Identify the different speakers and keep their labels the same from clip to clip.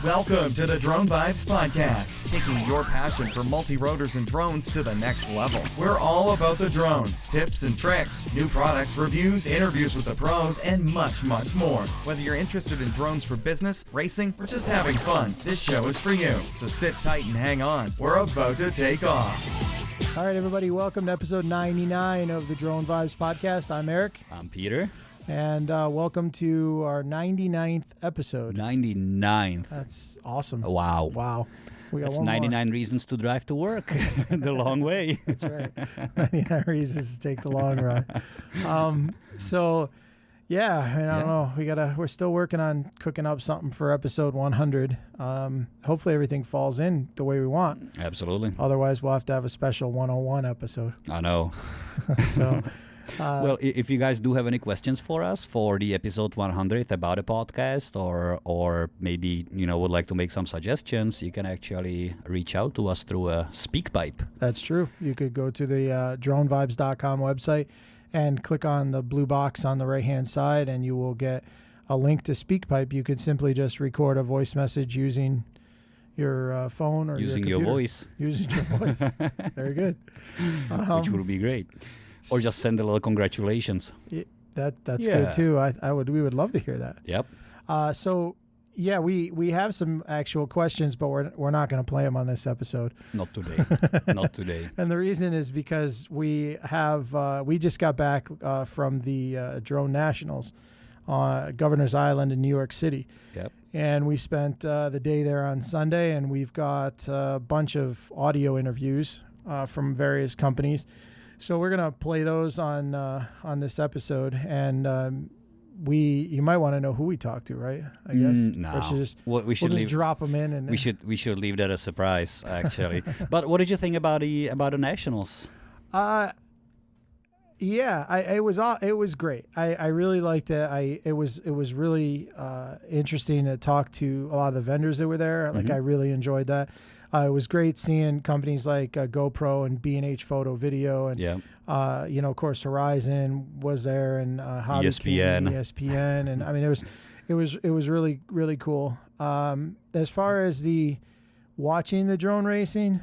Speaker 1: Welcome to the Drone Vibes Podcast, taking your passion for multi-rotors and drones to the next level. We're all about the drones, tips and tricks, new products, reviews, interviews with the pros, and much, much more. Whether you're interested in drones for business, racing, or just having fun, this show is for you. So sit tight and hang on. We're about to take off.
Speaker 2: All right, everybody, welcome to episode 99 of the Drone Vibes Podcast. I'm Eric.
Speaker 3: I'm Peter.
Speaker 2: And welcome to our 99th episode.
Speaker 3: 99th.
Speaker 2: That's awesome.
Speaker 3: Wow.
Speaker 2: Wow. We got
Speaker 3: That's
Speaker 2: one
Speaker 3: 99
Speaker 2: more.
Speaker 3: reasons to drive to work the long way.
Speaker 2: That's right. 99 reasons to take the long ride. Yeah, I mean, I don't know. We're still working on cooking up something for episode 100. Hopefully everything falls in the way we want.
Speaker 3: Absolutely.
Speaker 2: Otherwise, we'll have to have a special 101 episode.
Speaker 3: I know.
Speaker 2: So...
Speaker 3: well, if you guys do have any questions for us for the episode 100 about a podcast or maybe, would like to make some suggestions, you can actually reach out to us through a SpeakPipe.
Speaker 2: That's true. You could go to the dronevibes.com website and click on the blue box on the right-hand side, and you will get a link to SpeakPipe. You could simply just record a voice message using your phone or
Speaker 3: using
Speaker 2: your
Speaker 3: voice.
Speaker 2: Using your voice. Very good.
Speaker 3: Which would be great. Or just send a little congratulations.
Speaker 2: That's good too. We would love to hear that.
Speaker 3: Yep.
Speaker 2: We have some actual questions, but we're not going to play them on this episode.
Speaker 3: Not today. Not today.
Speaker 2: And the reason is because we just got back from the Drone Nationals, Governor's Island in New York City.
Speaker 3: Yep.
Speaker 2: And we spent the day there on Sunday, and we've got a bunch of audio interviews from various companies. So we're gonna play those on this episode, and you might want to know who we talked to, right? I guess.
Speaker 3: No.
Speaker 2: We'll just drop them in, and
Speaker 3: we should leave that a surprise, actually. But what did you think about the Nationals?
Speaker 2: It was great. I really liked it. It was really interesting to talk to a lot of the vendors that were there. Like, I really enjoyed that. It was great seeing companies like GoPro and B&H Photo Video, and of course Horizon was there, and Hobbyking, ESPN, and I mean it was really, really cool. As far as the watching the drone racing,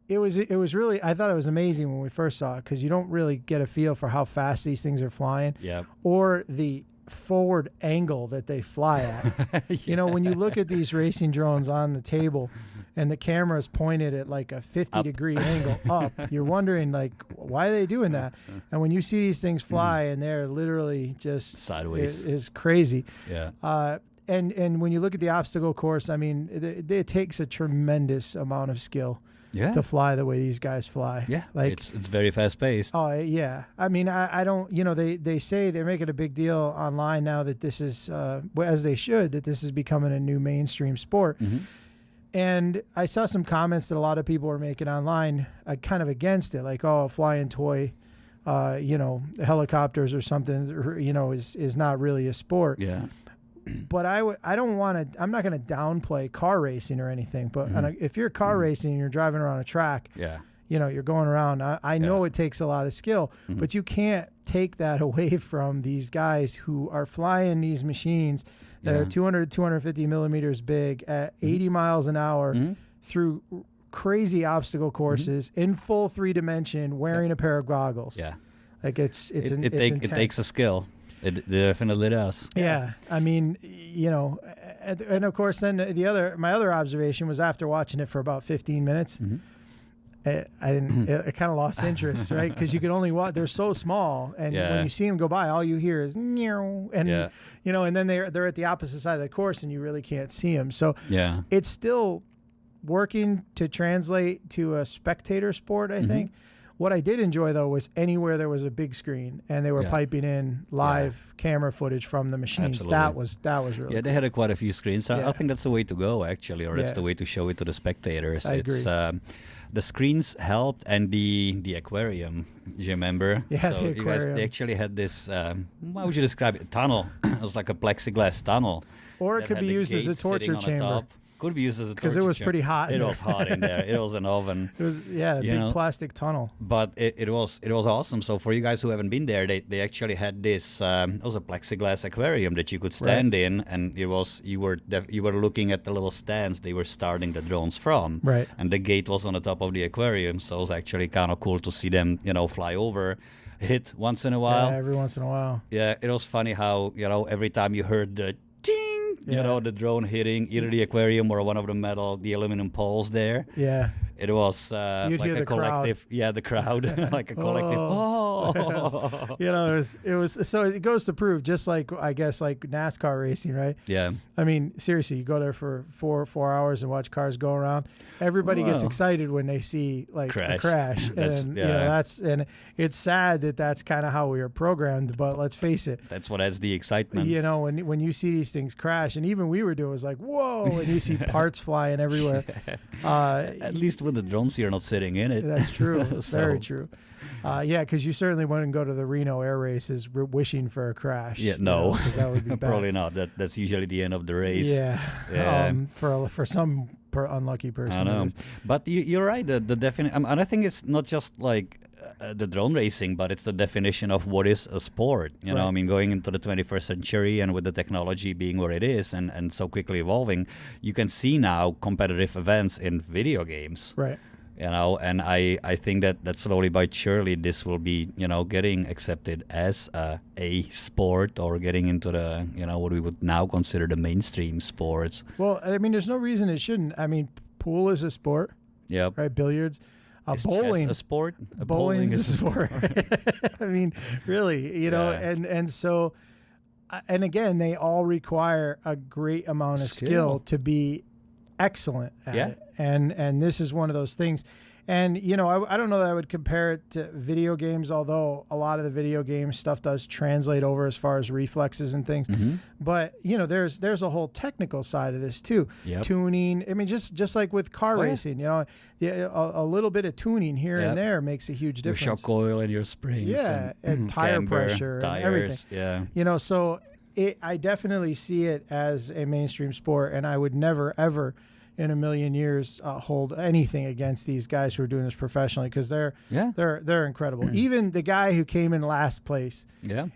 Speaker 2: It was really, I thought it was amazing when we first saw it, because you don't really get a feel for how fast these things are flying, or the forward angle that they fly at. When you look at these racing drones on the table and the camera is pointed at like a 50-degree angle up, you're wondering, like, why are they doing that? And when you see these things fly and they're literally just
Speaker 3: sideways,
Speaker 2: is crazy.
Speaker 3: Yeah.
Speaker 2: And when you look at the obstacle course, I mean, it takes a tremendous amount of skill to fly the way these guys fly.
Speaker 3: Yeah,
Speaker 2: like
Speaker 3: it's very fast paced.
Speaker 2: Oh yeah, I mean, I don't. They say they're making a big deal online now that this is, as they should, that this is becoming a new mainstream sport. And I saw some comments that a lot of people were making online, kind of against it, like, oh, a flying toy, helicopters or something, is not really a sport.
Speaker 3: Yeah.
Speaker 2: But I'm not going to downplay car racing or anything. But if you're car racing and you're driving around a track, you're going around. I know it takes a lot of skill, but you can't take that away from these guys who are flying these machines that are 200, 250 millimeters big at 80 miles an hour through crazy obstacle courses in full 3-dimension, wearing a pair of goggles.
Speaker 3: Yeah.
Speaker 2: Like it's
Speaker 3: it takes a skill. It definitely does.
Speaker 2: Yeah. I mean, and of course, then my other observation was, after watching it for about 15 minutes, I kind of lost interest, right? Because you can only watch, they're so small, and when you see them go by, all you hear is meow, and and then they're at the opposite side of the course, and you really can't see them. So it's still working to translate to a spectator sport, I think. What I did enjoy, though, was anywhere there was a big screen and they were piping in live camera footage from the machines.
Speaker 3: Absolutely.
Speaker 2: That was really cool.
Speaker 3: They had quite a few screens. I think that's the way to go, actually, or that's the way to show it to the spectators.
Speaker 2: I agree.
Speaker 3: The screens helped, and the aquarium, do you remember?
Speaker 2: Yeah,
Speaker 3: so
Speaker 2: the aquarium.
Speaker 3: They actually had this, how would you describe it? Tunnel. It was like a plexiglass tunnel.
Speaker 2: Or it could be used as a torture chamber.
Speaker 3: could be used as a
Speaker 2: because it was pretty hot.
Speaker 3: It was hot in there. It was an oven.
Speaker 2: It was a big plastic tunnel.
Speaker 3: But it was awesome. So for you guys who haven't been there, they actually had this. It was a plexiglass aquarium that you could stand in, and it was you were looking at the little stands they were starting the drones from.
Speaker 2: Right.
Speaker 3: And the gate was on the top of the aquarium, so it was actually kind of cool to see them, fly over. Hit once in a while.
Speaker 2: Yeah, every once in a while.
Speaker 3: Yeah, it was funny how, every time you heard the ting, the drone hitting either the aquarium or one of the aluminum poles there.
Speaker 2: Yeah.
Speaker 3: It was
Speaker 2: You'd
Speaker 3: like
Speaker 2: hear
Speaker 3: a collective,
Speaker 2: crowd.
Speaker 3: The crowd, like a collective.
Speaker 2: It was so it goes to prove, just like I guess like NASCAR racing, right?
Speaker 3: Yeah.
Speaker 2: I mean, seriously, you go there for four hours and watch cars go around. Everybody gets excited when they see like a crash, and it's sad that that's kind of how we are programmed. But let's face it,
Speaker 3: that's what adds the excitement.
Speaker 2: When you see these things crash, and even we were doing, it was like whoa, and you see parts flying everywhere.
Speaker 3: At least with the drones, you're not sitting in it.
Speaker 2: That's true. Very true. Because you certainly wouldn't go to the Reno air races wishing for a crash.
Speaker 3: Yeah, no,
Speaker 2: because that would be bad.
Speaker 3: Probably not. That's usually the end of the race.
Speaker 2: Yeah. For some unlucky person.
Speaker 3: I know, but you're right. The definition, and I think it's not just like the drone racing, but it's the definition of what is a sport. Right. I mean, going into the 21st century and with the technology being where it is and so quickly evolving, you can see now competitive events in video games.
Speaker 2: Right.
Speaker 3: And I think that slowly but surely this will be, getting accepted as a sport or getting into the, what we would now consider the mainstream sports.
Speaker 2: Well, I mean, there's no reason it shouldn't. I mean, pool is a sport.
Speaker 3: Yeah.
Speaker 2: Right. Billiards.
Speaker 3: Is
Speaker 2: bowling
Speaker 3: chess a sport?
Speaker 2: Bowling is a sport. I mean, really, and so, and again, they all require a great amount of skill to be excellent at it. And this is one of those things. And, I don't know that I would compare it to video games, although a lot of the video game stuff does translate over as far as reflexes and things. Mm-hmm. But, there's a whole technical side of this too. Yep. Tuning. I mean, just like with car racing, a little bit of tuning here and there makes a huge difference.
Speaker 3: Your shock oil and your springs.
Speaker 2: Yeah, and tire pressure
Speaker 3: tires,
Speaker 2: and everything.
Speaker 3: Yeah.
Speaker 2: So I definitely see it as a mainstream sport, and I would never, ever in a million years hold anything against these guys who are doing this professionally, because they're incredible. Even the guy who came in last place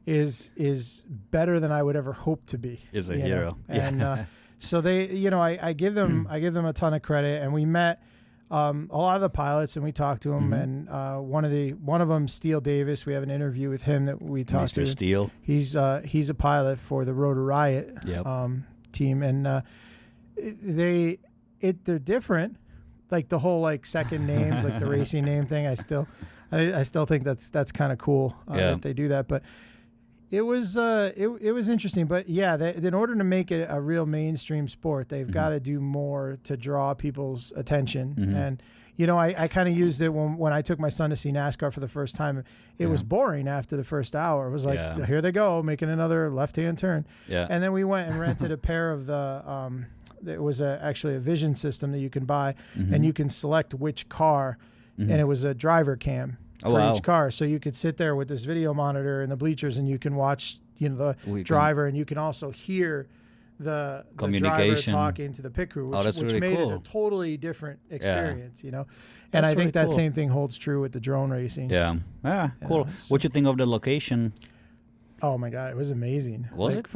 Speaker 2: is better than I would ever hope to be.
Speaker 3: Is a hero.
Speaker 2: And so they, I give them a ton of credit. And we met a lot of the pilots and we talked to them. And one of them, Steele Davis, we have an interview with him that we talked to.
Speaker 3: Mr. Steele.
Speaker 2: He's a pilot for the Rotor Riot team, and they're different, like the whole like second names, like the racing name thing. I still think that's kind of cool that they do that. But it was interesting. But in order to make it a real mainstream sport, they've got to do more to draw people's attention. And I kind of used it when I took my son to see NASCAR for the first time. It was boring after the first hour. It was like, here they go, making another left-hand turn. Yeah. And then we went and rented a pair of the. It was actually a vision system that you can buy, and you can select which car, and it was a driver cam for each car. So you could sit there with this video monitor in the bleachers, and you can watch, the driver, and you can also hear the driver talking to the pit crew, which
Speaker 3: really
Speaker 2: made
Speaker 3: cool.
Speaker 2: it a totally different experience, And I think that same thing holds true with the drone racing.
Speaker 3: Yeah. Cool. So what you think of the location?
Speaker 2: Oh my God, it was amazing.
Speaker 3: Was it?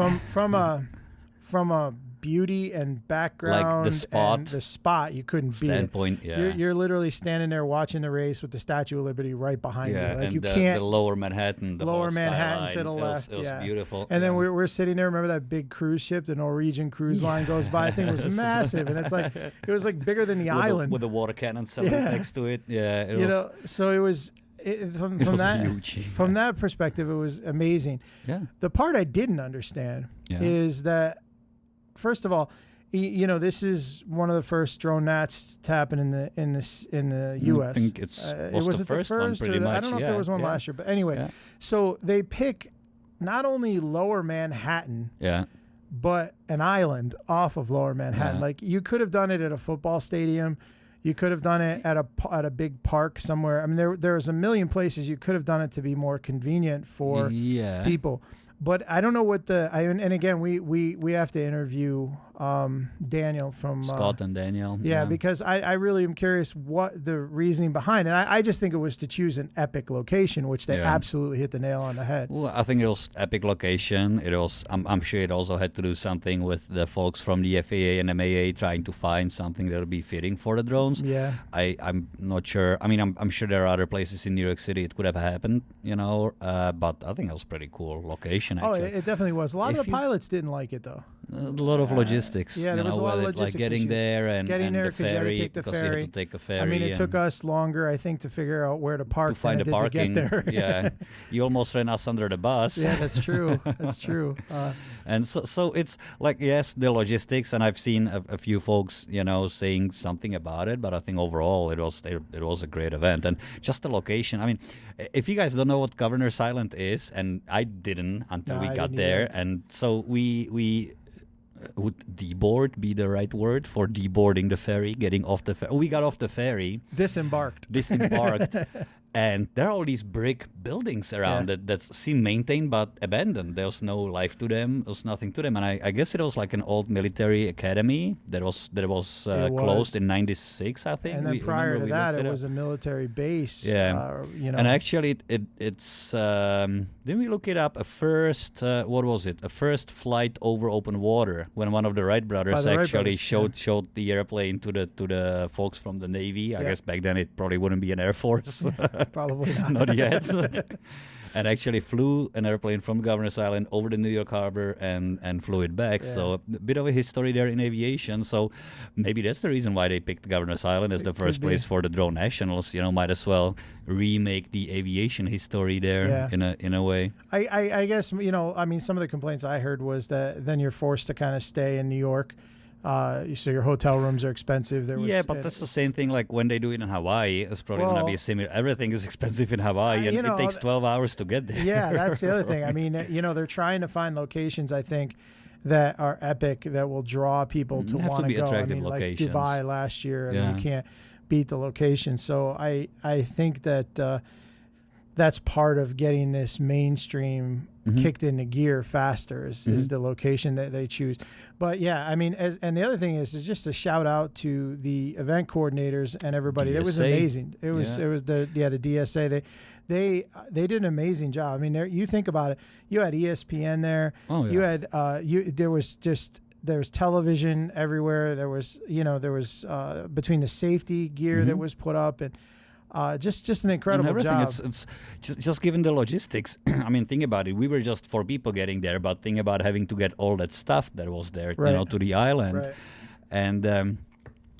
Speaker 2: From a beauty and background,
Speaker 3: like
Speaker 2: the spot you couldn't beat
Speaker 3: standpoint.
Speaker 2: You're literally standing there watching the race with the Statue of Liberty right behind you. Like
Speaker 3: and
Speaker 2: you can't.
Speaker 3: The lower Manhattan,
Speaker 2: to the left.
Speaker 3: It was beautiful.
Speaker 2: And then we're sitting there. Remember that big cruise ship, the Norwegian cruise line goes by. I think it was massive, and it was like bigger than the island
Speaker 3: with the water cannon next to it. Yeah,
Speaker 2: so it was. From that perspective, it was amazing. Yeah. The part I didn't understand is that, first of all, this is one of the first drone nats to happen in the U.S.
Speaker 3: I think it was the first one, pretty much.
Speaker 2: I don't know if there was one last year, but anyway. So they pick not only Lower Manhattan, but an island off of Lower Manhattan. Like you could have done it at a football stadium. You could have done it at a big park somewhere. I mean, there's a million places you could have done it to be more convenient for people. But I don't know what and again, we have to interview Daniel from
Speaker 3: Scott and Daniel.
Speaker 2: Yeah, because I really am curious what the reasoning behind it. I just think it was to choose an epic location, which they absolutely hit the nail on the head.
Speaker 3: Well, I think it was epic location. It was. I'm sure it also had to do something with the folks from the FAA and MAA trying to find something that would be fitting for the drones.
Speaker 2: Yeah.
Speaker 3: I'm not sure. I mean, I'm sure there are other places in New York City it could have happened, but I think it was a pretty cool location, actually.
Speaker 2: Oh, it definitely was. A lot of the pilots didn't like it, though.
Speaker 3: A lot of logistics.
Speaker 2: Yeah, there was a lot of logistics
Speaker 3: like getting
Speaker 2: issues.
Speaker 3: there and
Speaker 2: there
Speaker 3: the ferry,
Speaker 2: because
Speaker 3: you had to take a ferry.
Speaker 2: I mean, it took us longer, I think, to figure out where to park
Speaker 3: to find
Speaker 2: than
Speaker 3: the parking.
Speaker 2: To get there.
Speaker 3: Yeah, you almost ran us under the bus.
Speaker 2: Yeah, that's true. That's true.
Speaker 3: And so it's like, yes, the logistics, and I've seen a few folks, saying something about it, but I think overall it was a great event. And just the location. I mean, if you guys don't know what Governor's Island is, and I didn't until we got there, and so we would deboard be the right word for deboarding the ferry, getting off the ferry? We got off the ferry.
Speaker 2: Disembarked.
Speaker 3: And there are all these brick buildings around it that seem maintained but abandoned. There's no life to them. There's nothing to them. And I guess it was like an old military academy that was closed in '96, I think.
Speaker 2: And then prior to that, it was a military base.
Speaker 3: Yeah. And actually, it's didn't we look it up? A first flight over open water when one of the Wright brothers showed the airplane to the folks from the Navy. I guess back then it probably wouldn't be an Air Force.
Speaker 2: Probably not.
Speaker 3: Not yet. And actually flew an airplane from Governor's Island over the New York Harbor and flew it back. Yeah. So a bit of a history there in aviation. So maybe that's the reason why they picked Governor's Island as the first place for the drone nationals. Might as well remake the aviation history there in a way.
Speaker 2: I guess, some of the complaints I heard was that then you're forced to kind of stay in New York. So your hotel rooms are expensive.
Speaker 3: But that's the same thing like when they do it in Hawaii. It's probably going to be similar. Everything is expensive in Hawaii, and it takes 12 hours to get there.
Speaker 2: Yeah, that's the other thing. I mean, they're trying to find locations, I think, that are epic, that will draw people to want to go.
Speaker 3: Attractive
Speaker 2: like
Speaker 3: locations.
Speaker 2: Dubai last year. I mean, you can't beat the location. So I think that that's part of getting this mainstream kicked into gear faster is the location that they choose. But yeah, I mean, and the other thing is just a shout out to the event coordinators and everybody. That was amazing. It was the DSA. They did an amazing job. I mean, you think about it. You had ESPN there. Oh, yeah. You had there was television everywhere. There was between the safety gear that was put up and just an incredible job.
Speaker 3: It's just given the logistics. I mean, think about it. We were just 4 people getting there, but think about having to get all that stuff that was there, to the island. Right. And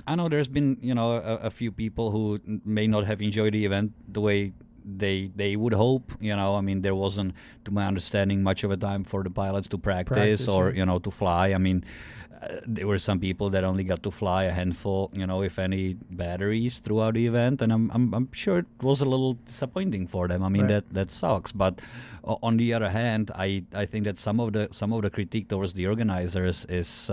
Speaker 3: I know there's been, a few people who may not have enjoyed the event the way they would hope. I mean, there wasn't, to my understanding, much of a time for the pilots to practice or to fly. I mean, there were some people that only got to fly a handful, if any, batteries throughout the event, and I'm sure it was a little disappointing for them. I mean, that sucks. But on the other hand, I think that some of the critique towards the organizers is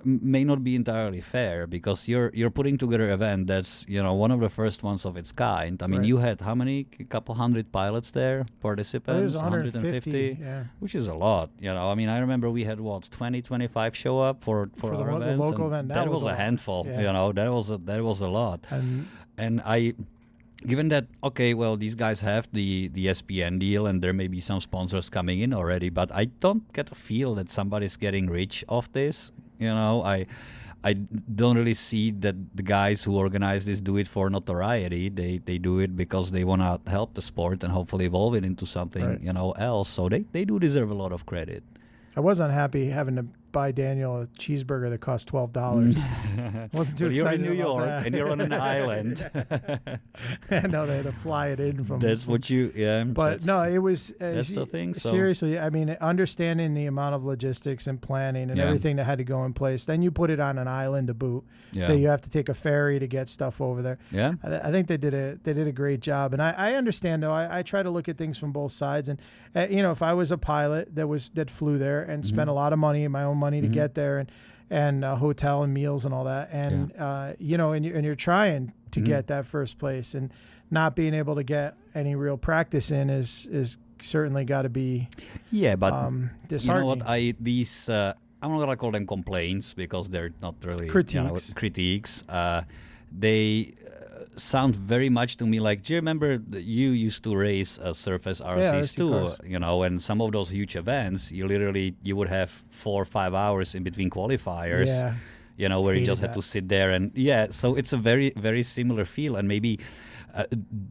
Speaker 3: may not be entirely fair, because you're putting together an event that's one of the first ones of its kind. I mean, you had how many? A couple hundred pilots there, participants,
Speaker 2: 150,
Speaker 3: which is a lot. I mean, I remember we had 20-25 show up for our events.
Speaker 2: The local event.
Speaker 3: That was a handful. That was a lot. And I. Given that, these guys have the ESPN deal and there may be some sponsors coming in already, but I don't get a feel that somebody's getting rich off this. I don't really see that the guys who organize this do it for notoriety. They do it because they want to help the sport and hopefully evolve it into something else. So they do deserve a lot of credit.
Speaker 2: I was unhappy having to buy Daniel a cheeseburger that cost $12. Wasn't too excited.
Speaker 3: You're in New York
Speaker 2: that.
Speaker 3: and you're on an island.
Speaker 2: I know they had to fly it in from.
Speaker 3: That's what you,
Speaker 2: But no, it was.
Speaker 3: That's the thing. So.
Speaker 2: Seriously, I mean, understanding the amount of logistics and planning and everything that had to go in place. Then you put it on an island to boot. Yeah. That you have to take a ferry to get stuff over there.
Speaker 3: Yeah.
Speaker 2: I think they did a great job, and I understand though. I try to look at things from both sides, and if I was a pilot that flew there and spent a lot of money, my own money to get there, and hotel and meals and all that, and and you're trying to get that first place, and not being able to get any real practice in is certainly got to be
Speaker 3: but
Speaker 2: disheartening.
Speaker 3: you know what, I'm not gonna call them complaints because they're not really critiques. They sound very much to me like, do you remember that you used to race surface RCs too?
Speaker 2: Cars.
Speaker 3: And some of those huge events, you would have 4 or 5 hours in between qualifiers.
Speaker 2: Yeah.
Speaker 3: Where you just had to sit there and so it's a very, very similar feel. And maybe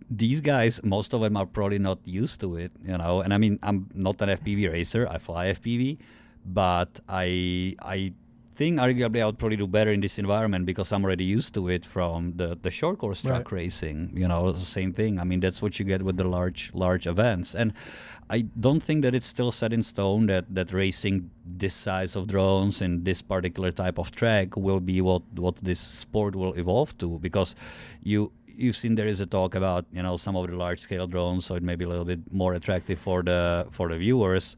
Speaker 3: these guys, most of them are probably not used to it, And I mean, I'm not an FPV racer. I fly FPV, but I think arguably I would probably do better in this environment because I'm already used to it from the short course track racing. Same thing. I mean, that's what you get with the large events. And I don't think that it's still set in stone that racing this size of drones in this particular type of track will be what this sport will evolve to, because you've seen there is a talk about some of the large scale drones, so it may be a little bit more attractive for the viewers.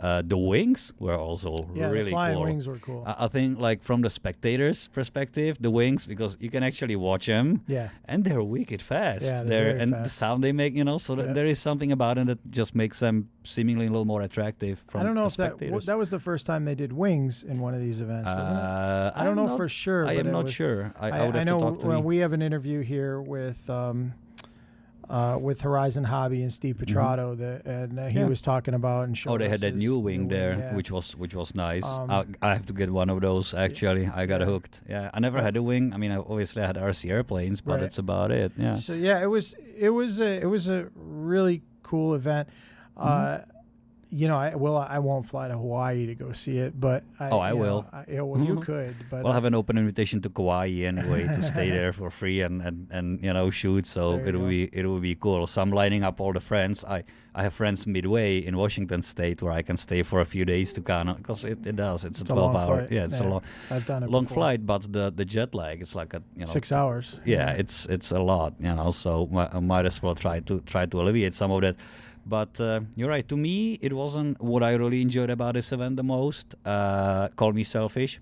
Speaker 3: The wings were also really
Speaker 2: the flying
Speaker 3: cool.
Speaker 2: wings were cool.
Speaker 3: I think, like, from the spectator's perspective, the wings, because you can actually watch them, and they're wicked fast.
Speaker 2: Yeah, they're very fast.
Speaker 3: The sound they make, so there is something about it that just makes them seemingly a little more attractive. From
Speaker 2: I don't know if
Speaker 3: spectators.
Speaker 2: that was the first time they did wings in one of these events. Wasn't it? I don't know for sure.
Speaker 3: I am not sure. I would have
Speaker 2: know
Speaker 3: to talk to
Speaker 2: when we have an interview here with Horizon Hobby and Steve Petrato, he was talking about and showing.
Speaker 3: They had that new wing there, which was nice. I have to get one of those actually. I got hooked. Yeah, I never had a wing. I mean, I obviously had RC airplanes, but that's about it. Yeah.
Speaker 2: So it was a really cool event. I won't fly to Hawaii to go see it, but
Speaker 3: I will.
Speaker 2: You could, but
Speaker 3: I'll have an open invitation to Kauai anyway to stay there for free and shoot. So it will be cool. So I'm lining up all the friends. I have friends midway in Washington State where I can stay for a few days to kind of, because it's a 12-hour. Yeah, it's a long.
Speaker 2: I've done it
Speaker 3: long
Speaker 2: before.
Speaker 3: Flight, but the jet lag, it's like
Speaker 2: 6 hours.
Speaker 3: Yeah, it's a lot. So I might as well try to alleviate some of that. But you're right. To me, it wasn't what I really enjoyed about this event the most. Call me selfish,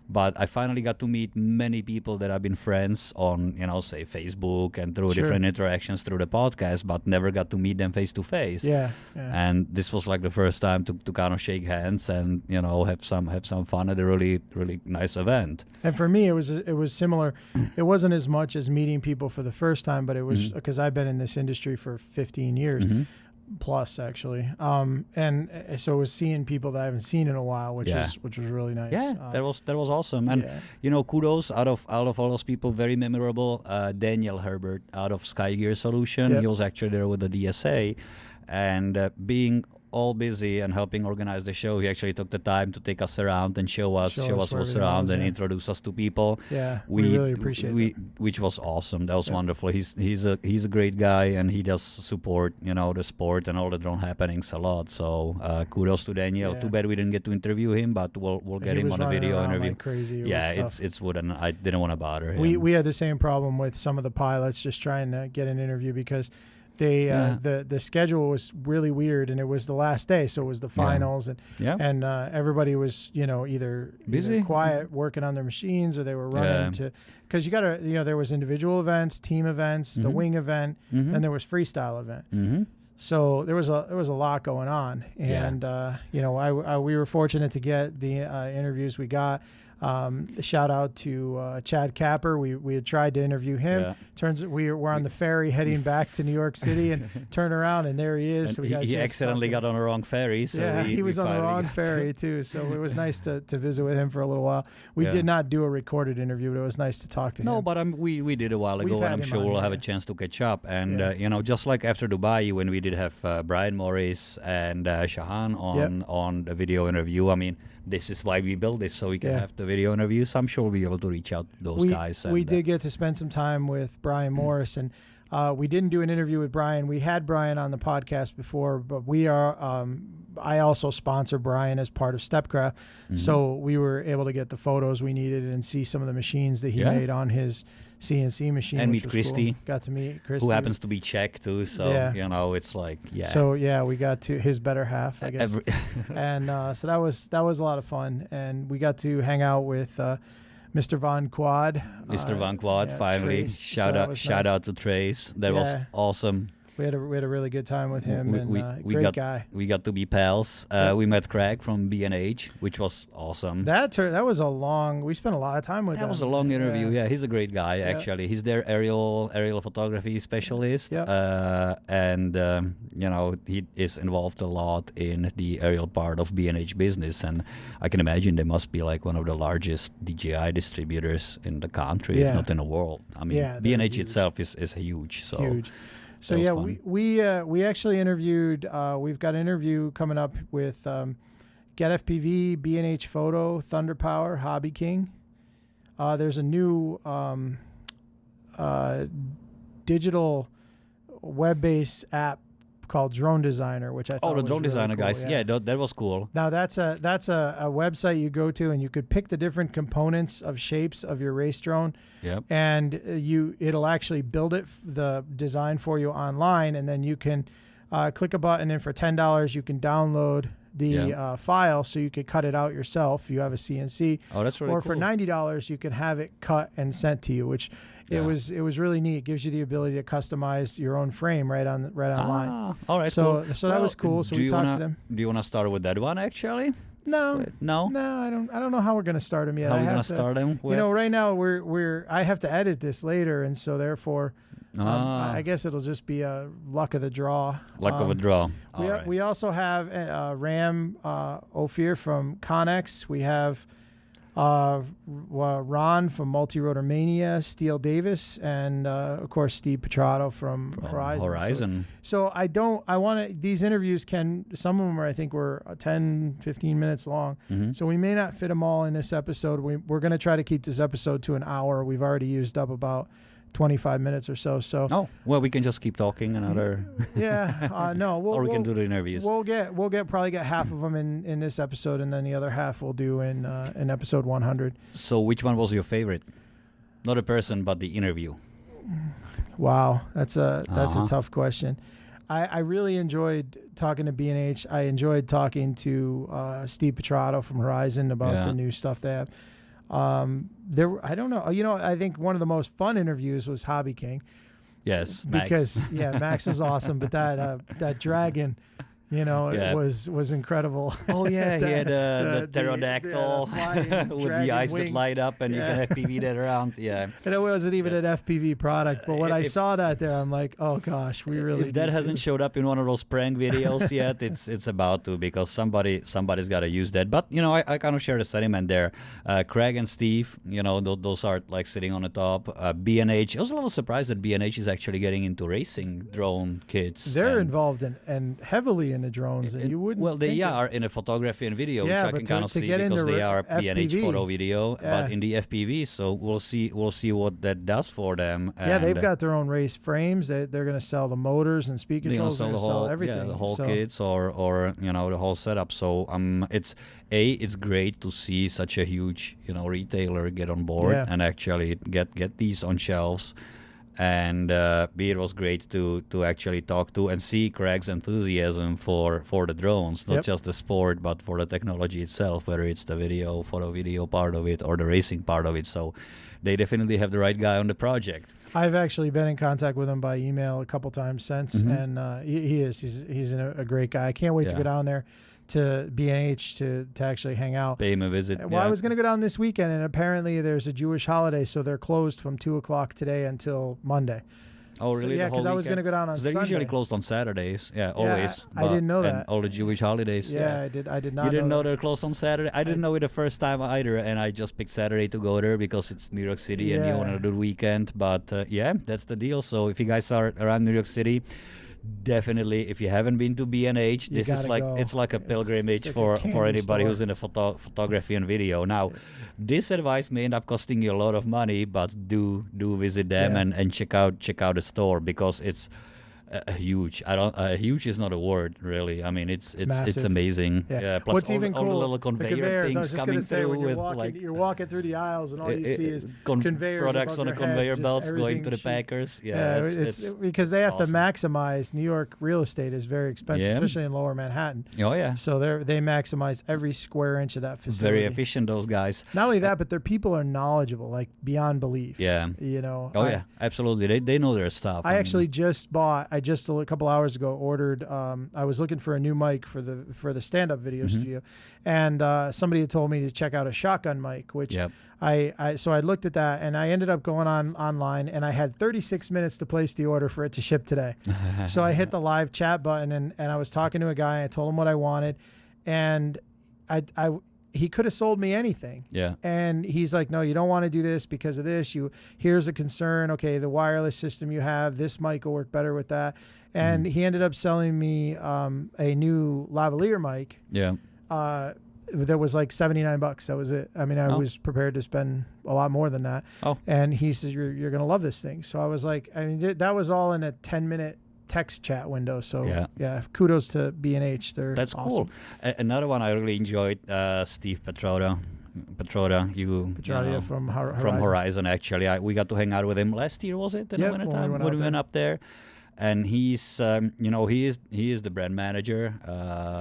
Speaker 3: but I finally got to meet many people that I've been friends on, say Facebook and through different interactions through the podcast, but never got to meet them face to face.
Speaker 2: Yeah.
Speaker 3: And this was like the first time to kind of shake hands and have some fun at a really, really nice event.
Speaker 2: And for me, it was similar. It wasn't as much as meeting people for the first time, but it was because I've been in this industry for 15 years. Plus, actually, and so it was seeing people that I haven't seen in a while, which was really nice.
Speaker 3: Yeah, that was awesome, and kudos out of all those people, very memorable. Daniel Herbert out of Sky Gear Solution, he was actually there with the DSA, and being all busy and helping organize the show, he actually took the time to take us around and show us what's around and introduce us to people.
Speaker 2: Yeah, we really appreciate it.
Speaker 3: Which was awesome. That was wonderful. He's a great guy, and he does support the sport and all the drone happenings a lot. So kudos to Daniel. Too bad we didn't get to interview him, but we'll get him on a video interview.
Speaker 2: Like crazy.
Speaker 3: It's wood, and I didn't want to bother him.
Speaker 2: We had the same problem with some of the pilots just trying to get an interview because the schedule was really weird, and it was the last day, so it was the finals, and everybody was either
Speaker 3: busy,
Speaker 2: quiet, working on their machines, or they were running to, because you got to there was individual events, team events, the wing event, and there was freestyle event. So there was a lot going on, and we were fortunate to get the interviews we got. Shout out to Chad Capper. We had tried to interview him. Turns out we're on the ferry heading back to New York City and turn around, and there he is. So
Speaker 3: he accidentally got on the wrong ferry. So
Speaker 2: he was on the wrong ferry too. So it was nice to visit with him for a little while. We did not do a recorded interview, but it was nice to talk to him.
Speaker 3: No, but we did a while ago, and I'm sure we'll have a chance to catch up. And just like after Dubai, when we did have Brian Morris and Shahan on the video interview, I mean, this is why we built this, so we can have the video interviews. I'm sure we'll be able to reach out to those guys.
Speaker 2: We did get to spend some time with Brian Morris, and we didn't do an interview with Brian. We had Brian on the podcast before, but we are. I also sponsor Brian as part of Stepcraft, so we were able to get the photos we needed and see some of the machines that he made on his CNC machine.
Speaker 3: And meet Christy.
Speaker 2: Cool. Got to meet Christy,
Speaker 3: who happens to be Czech too. So it's like
Speaker 2: So we got to his better half, I guess, and so that was a lot of fun, and we got to hang out with Mr. Von Quad.
Speaker 3: Mr. Von Quad, finally.
Speaker 2: Trace.
Speaker 3: Shout out to Trace. That was awesome.
Speaker 2: We had a really good time with him, great guy.
Speaker 3: We got to be pals. We met Craig from B&H, which was awesome.
Speaker 2: That was a long. We spent a lot of time with him.
Speaker 3: That was a long interview. Yeah, he's a great guy. Actually, he's their aerial photography specialist, and he is involved a lot in the aerial part of B&H business, and I can imagine they must be like one of the largest DJI distributors in the country, if not in the world. I mean, B&H itself is huge. So.
Speaker 2: Huge. So we actually interviewed. We've got an interview coming up with Get FPV, B&H Photo, Thunder Power, Hobbyking. There's a new digital web-based app called Drone Designer, which I thought was
Speaker 3: the Drone Designer
Speaker 2: really cool.
Speaker 3: guys. Yeah, that was cool.
Speaker 2: Now that's a website you go to, and you could pick the different components of shapes of your race drone.
Speaker 3: Yep.
Speaker 2: And it'll actually build the design for you online, and then you can click a button, and for $10 you can download the file, so you could cut it out yourself. You have a CNC.
Speaker 3: Oh, that's really cool.
Speaker 2: Or for $90 you can have it cut and sent to you, which it was really neat. It gives you the ability to customize your own frame right online.
Speaker 3: All right.
Speaker 2: So that was cool. So we talked to them.
Speaker 3: Do you want to start with that one actually?
Speaker 2: No. I don't know how we're gonna start them yet.
Speaker 3: How are we gonna start them?
Speaker 2: Right now I have to edit this later, and so therefore, I guess it'll just be a luck of the draw.
Speaker 3: Luck of a draw.
Speaker 2: We also have Ram Ophir from Connex. We have Ron from Multi-Rotor Mania, Steele Davis, and of course Steve Petrato from Horizon. So I want to, these interviews some of them I think were 10, 15 minutes long. Mm-hmm. So we may not fit them all in this episode. We're going to try to keep this episode to an hour. We've already used up about 25 minutes or so.
Speaker 3: We can just keep talking another.
Speaker 2: Or
Speaker 3: we can do the interviews.
Speaker 2: We'll probably get half of them in this episode, and then the other half we'll do in episode 100.
Speaker 3: So which one was your favorite? Not a person, but the interview.
Speaker 2: Wow, that's a tough question. I really enjoyed talking to B&H. I enjoyed talking to Steve Petrato from Horizon about the new stuff they have. I don't know. I think one of the most fun interviews was Hobbyking.
Speaker 3: Yes, Max.
Speaker 2: Because Max was awesome, but that dragon, it was incredible.
Speaker 3: Oh yeah, he had the pterodactyl with the eyes that light up, and you can FPV that around. Yeah,
Speaker 2: and it wasn't even an FPV product, but when I saw that there, I'm like, oh gosh, we really.
Speaker 3: If that hasn't showed up in one of those prank videos yet, it's about to, because somebody's got to use that. But I kind of share the sentiment there. Craig and Steve, those are like sitting on the top. B&H. I was a little surprised that B&H is actually getting into racing drone kits.
Speaker 2: They're involved and heavily in the drones, and you wouldn't.
Speaker 3: Well, they are in a photography and video, which I can kind of see because they are B&H photo video, but in the FPV. So we'll see what that does for them.
Speaker 2: They've got their own race frames. They're going to sell the motors and speed controls. They're going to sell everything.
Speaker 3: The whole kits or the whole setup. So it's great to see such a huge retailer get on board and actually get these on shelves. And it was great to actually talk to and see Craig's enthusiasm for the drones, not just the sport, but for the technology itself, whether it's the photo video part of it or the racing part of it. So they definitely have the right guy on the project.
Speaker 2: I've actually been in contact with him by email a couple times since, and he's a great guy. I can't wait to go down there to B&H to actually hang out.
Speaker 3: Pay him a visit.
Speaker 2: Well, I was going to go down this weekend, and apparently there's a Jewish holiday, so they're closed from 2 o'clock today until Monday.
Speaker 3: Oh, really?
Speaker 2: So, because I was going to go down on Sunday.
Speaker 3: They're usually closed on Saturdays. Yeah, always.
Speaker 2: I didn't know that.
Speaker 3: And all the Jewish holidays.
Speaker 2: I did not know.
Speaker 3: You didn't know they're closed on Saturday? I didn't know it the first time either, and I just picked Saturday to go there because it's New York City and you want to do the weekend. But that's the deal. So if you guys are around New York City, definitely, if you haven't been to B&H, this is like it's like a pilgrimage for anybody who's in a photography and video. Now, this advice may end up costing you a lot of money, but do visit them and check out the store, because it's huge. Huge is not a word, really. I mean, it's amazing.
Speaker 2: Yeah.
Speaker 3: Plus
Speaker 2: What's even
Speaker 3: all
Speaker 2: cool,
Speaker 3: the little conveyor things
Speaker 2: I was just
Speaker 3: coming
Speaker 2: say,
Speaker 3: through
Speaker 2: when you're walking through the aisles and all you see is conveyors
Speaker 3: products on the conveyor belts going to the packers.
Speaker 2: It's because they have to maximize. New York real estate is very expensive, especially in Lower Manhattan.
Speaker 3: Oh yeah.
Speaker 2: So they maximize every square inch of that facility.
Speaker 3: Very efficient, those guys.
Speaker 2: Not only that, but their people are knowledgeable, like beyond belief.
Speaker 3: Yeah.
Speaker 2: Oh
Speaker 3: yeah, absolutely. They know their stuff.
Speaker 2: I actually just bought. I just a couple hours ago ordered. I was looking for a new mic for the stand-up video studio, and somebody had told me to check out a shotgun mic, which so I looked at that, and I ended up going online, and I had 36 minutes to place the order for it to ship today. So I hit the live chat button, and I was talking to a guy. I told him what I wanted, and he could have sold me anything.
Speaker 3: Yeah.
Speaker 2: And he's like, no, you don't want to do this because of this. Here's a concern. Okay, the wireless system you have, this mic will work better with that. And he ended up selling me a new lavalier mic.
Speaker 3: Yeah.
Speaker 2: That was like $79. That was it. I mean, I was prepared to spend a lot more than that.
Speaker 3: Oh.
Speaker 2: And he says, you're going to love this thing. So I was like, I mean, that was all in a 10-minute text chat window. So yeah, kudos to B&H.
Speaker 3: That's
Speaker 2: awesome.
Speaker 3: cool. Another one I really enjoyed, Steve Petroda,
Speaker 2: from
Speaker 3: Horizon. Actually, we got to hang out with him last year. Was it in the wintertime when we went up there? And he's, he is the brand manager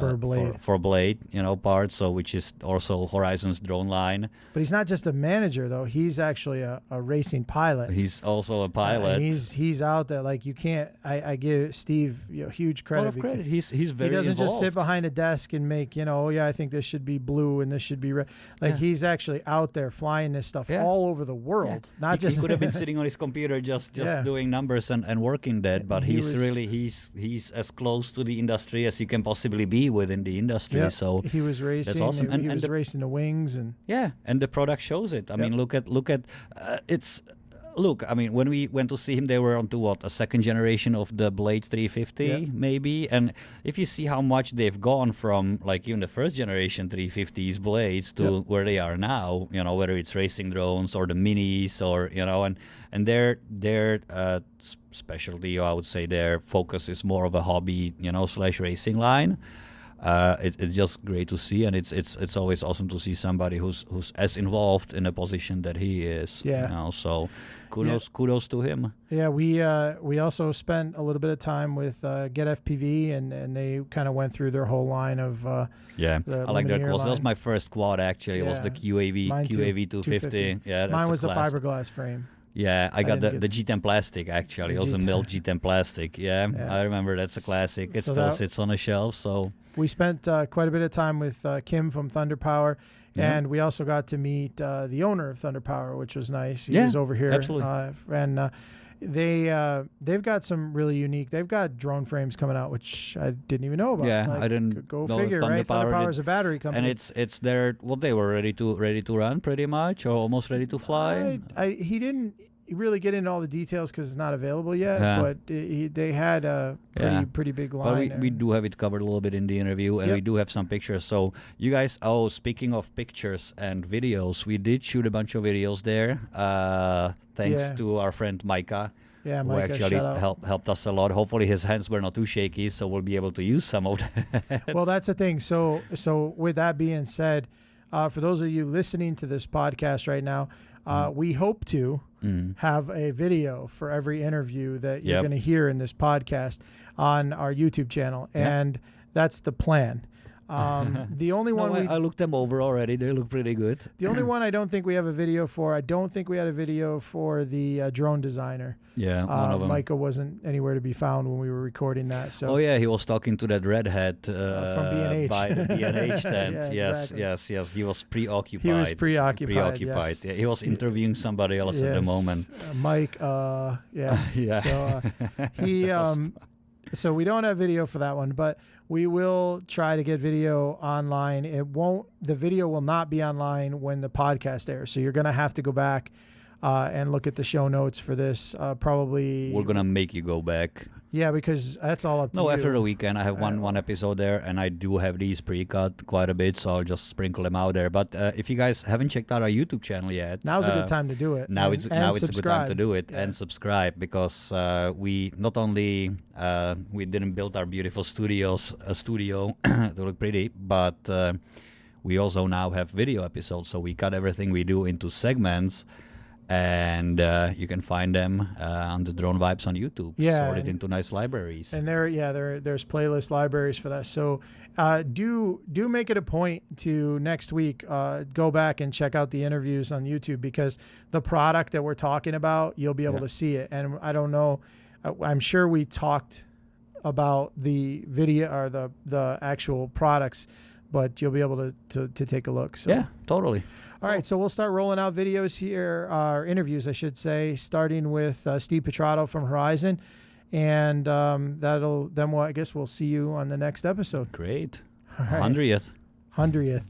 Speaker 2: for Blade,
Speaker 3: for Blade, part. So which is also Horizon's drone line.
Speaker 2: But he's not just a manager though. He's actually a racing pilot.
Speaker 3: He's also a pilot.
Speaker 2: He's out there. Like you can't. I give Steve huge credit.
Speaker 3: A lot of credit. He's very.
Speaker 2: He doesn't
Speaker 3: involved.
Speaker 2: just sit behind a desk and make I think this should be blue and this should be red. Like he's actually out there flying this stuff all over the world. Not just
Speaker 3: he could have been sitting on his computer just doing numbers and working that, but he's as close to the industry as you can possibly be within the industry.
Speaker 2: Yeah,
Speaker 3: so
Speaker 2: he was racing.
Speaker 3: That's awesome.
Speaker 2: He was racing the wings and
Speaker 3: and the product shows it. I mean, look at it's. Look, I mean, when we went to see him, they were onto a second generation of the Blade 350, maybe. And if you see how much they've gone from, like, even the first generation 350s Blades to where they are now, whether it's racing drones or the minis or, and their specialty, I would say their focus is more of a hobby, / racing line. It's just great to see, and it's always awesome to see somebody who's as involved in a position that he is.
Speaker 2: Yeah.
Speaker 3: So kudos to him.
Speaker 2: Yeah, we also spent a little bit of time with Get FPV, and they kind of went through their whole line of
Speaker 3: I like their quads. That was my first quad actually. It was the QAV 250. Yeah, that's
Speaker 2: mine was a
Speaker 3: classic.
Speaker 2: fiberglass frame.
Speaker 3: Yeah, I got the G10 plastic actually. It was a milled G10 plastic. Yeah, I remember. That's a classic. It still sits on a shelf. So
Speaker 2: we spent quite a bit of time with Kim from Thunder Power, and we also got to meet the owner of Thunder Power, which was nice. He was over here.
Speaker 3: Absolutely.
Speaker 2: And they've got some really unique. They've got drone frames coming out, which I didn't even know about.
Speaker 3: Yeah,
Speaker 2: like,
Speaker 3: I didn't.
Speaker 2: Go figure, right? Thunder Power is a battery company,
Speaker 3: and it's their they were ready to run pretty much, or almost ready to fly.
Speaker 2: He didn't really get into all the details because it's not available yet, but they had a pretty big line.
Speaker 3: But we do have it covered a little bit in the interview, and we do have some pictures. So you guys, speaking of pictures and videos, we did shoot a bunch of videos there. Thanks to our friend Micah.
Speaker 2: Yeah,
Speaker 3: who
Speaker 2: Micah,
Speaker 3: actually helped us a lot. Hopefully his hands were not too shaky, so we'll be able to use some of that.
Speaker 2: Well, that's the thing. So with that being said, for those of you listening to this podcast right now, we hope to have a video for every interview that you're going to hear in this podcast on our YouTube channel, and that's the plan. The only one
Speaker 3: I looked them over already. They look pretty good.
Speaker 2: The only one I don't think we have a video for. I don't think we had a video for the drone designer.
Speaker 3: Yeah, one of them.
Speaker 2: Micah wasn't anywhere to be found when we were recording that. So.
Speaker 3: Oh yeah, he was talking to that redhead
Speaker 2: from B&H.
Speaker 3: by the B&H tent. Yes. He was preoccupied.
Speaker 2: Yes.
Speaker 3: Yeah, he was interviewing somebody else at the moment.
Speaker 2: Mike. Yeah. So he. So we don't have video for that one, but we will try to get video online. The video will not be online when the podcast airs. So you're going to have to go back and look at the show notes for this. Probably.
Speaker 3: We're going to make you go back.
Speaker 2: Yeah, because that's all up to you.
Speaker 3: No, after the weekend, I have one episode there, and I do have these pre-cut quite a bit, so I'll just sprinkle them out there. But if you guys haven't checked out our YouTube channel yet,
Speaker 2: now's a good time to do it.
Speaker 3: Now it's a good time to do it and subscribe, because we not only we didn't build our beautiful studio to look pretty, but we also now have video episodes. So we cut everything we do into segments. And you can find them on the Drone Vibes on YouTube, sorted into nice libraries.
Speaker 2: And there's playlist libraries for that. So do make it a point to next week go back and check out the interviews on YouTube, because the product that we're talking about, you'll be able to see it. And I don't know, I'm sure we talked about the video or the actual products, but you'll be able to take a look. So.
Speaker 3: Yeah, totally.
Speaker 2: All right, so we'll start rolling out videos here, or interviews, I should say, starting with Steve Petrato from Horizon, and I guess we'll see you on the next episode.
Speaker 3: Great.
Speaker 2: All right.
Speaker 3: 100th.
Speaker 2: 100th.